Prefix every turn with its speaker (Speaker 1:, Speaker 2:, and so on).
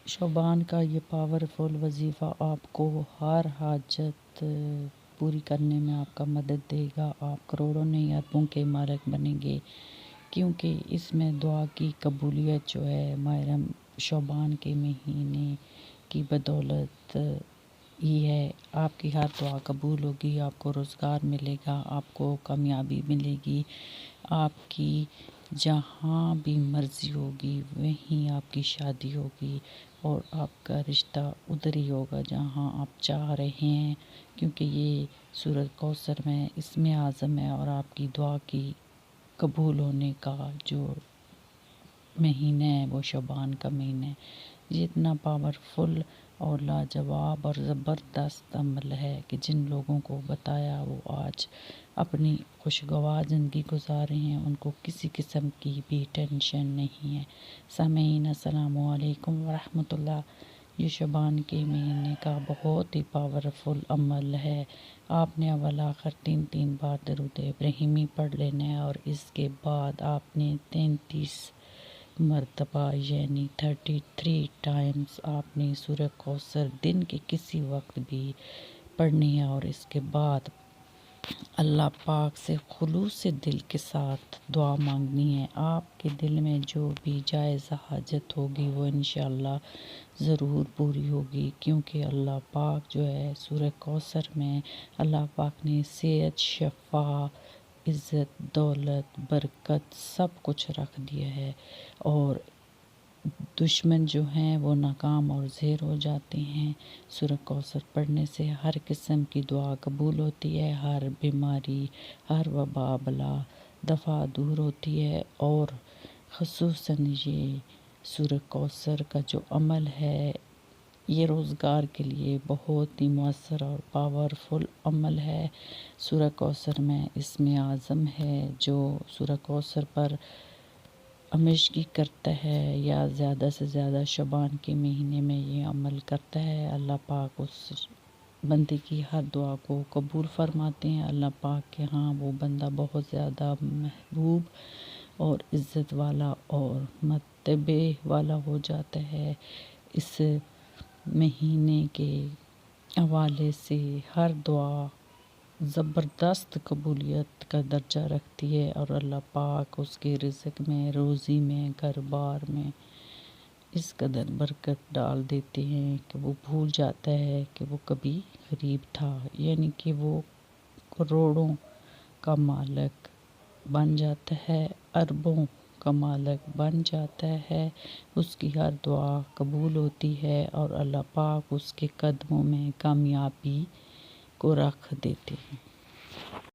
Speaker 1: شعبان کا یہ پاورفل وظیفہ آپ کو ہر حاجت پوری کرنے میں آپ کا مدد دے گا. آپ کروڑوں نہیں اربوں کے مالک بنیں گے، کیونکہ اس میں دعا کی قبولیت جو ہے ماہ شعبان کے مہینے کی بدولت ہی ہے. آپ کی ہر دعا قبول ہوگی، آپ کو روزگار ملے گا، آپ کو کامیابی ملے گی. آپ کی جہاں بھی مرضی ہوگی وہیں آپ کی شادی ہوگی، اور آپ کا رشتہ ادھر ہی ہوگا جہاں آپ چاہ رہے ہیں، کیونکہ یہ سورۃ کوثر میں اسم اعظم ہے. اور آپ کی دعا کی قبول ہونے کا جو مہینہ ہے وہ شعبان کا مہینہ ہے. یہ اتنا پاورفل اور لاجواب اور زبردست عمل ہے کہ جن لوگوں کو بتایا وہ آج اپنی خوشگوار زندگی گزار رہے ہیں، ان کو کسی قسم کی بھی ٹینشن نہیں ہے. سامعین السلام علیکم ورحمۃ اللہ. یہ شعبان کے مہینے کا بہت ہی پاورفل عمل ہے. آپ نے اول آخر 3 بار درود ابراہیمی پڑھ لینا ہے، اور اس کے بعد آپ نے 33 مرتبہ یعنی 33 ٹائمز آپ نے سورہ کوثر دن کے کسی وقت بھی پڑھنی ہے. اور اس کے بعد اللہ پاک سے خلوص سے دل کے ساتھ دعا مانگنی ہے. آپ کے دل میں جو بھی جائز حاجت ہوگی وہ انشاءاللہ ضرور پوری ہوگی، کیونکہ اللہ پاک جو ہے سورہ کوثر میں اللہ پاک نے صحت، شفا، عزت، دولت، برکت سب کچھ رکھ دیا ہے. اور دشمن جو ہیں وہ ناکام اور زیر ہو جاتے ہیں. سورہ کوثر پڑھنے سے ہر قسم کی دعا قبول ہوتی ہے، ہر بیماری، ہر وبا بلا دفع دور ہوتی ہے. اور خصوصاً یہ سورہ کوثر کا جو عمل ہے یہ روزگار کے لیے بہت ہی مؤثر اور پاورفل عمل ہے. سورہ کوثر میں اسم اعظم ہے. جو سورہ کوثر پر ہمیشگی کرتا ہے یا زیادہ سے زیادہ شعبان کے مہینے میں یہ عمل کرتا ہے، اللہ پاک اس بندے کی ہر دعا کو قبول فرماتے ہیں. اللہ پاک کے ہاں وہ بندہ بہت زیادہ محبوب اور عزت والا اور مرتبے والا ہو جاتا ہے. اس مہینے کے حوالے سے ہر دعا زبردست قبولیت کا درجہ رکھتی ہے، اور اللہ پاک اس کے رزق میں، روزی میں، گھر بار میں اس قدر برکت ڈال دیتے ہیں کہ وہ بھول جاتا ہے کہ وہ کبھی غریب تھا. یعنی کہ وہ کروڑوں کا مالک بن جاتا ہے، اربوں کا مالک بن جاتا ہے. اس کی ہر دعا قبول ہوتی ہے، اور اللہ پاک اس کے قدموں میں کامیابی کو رکھ دیتے ہیں.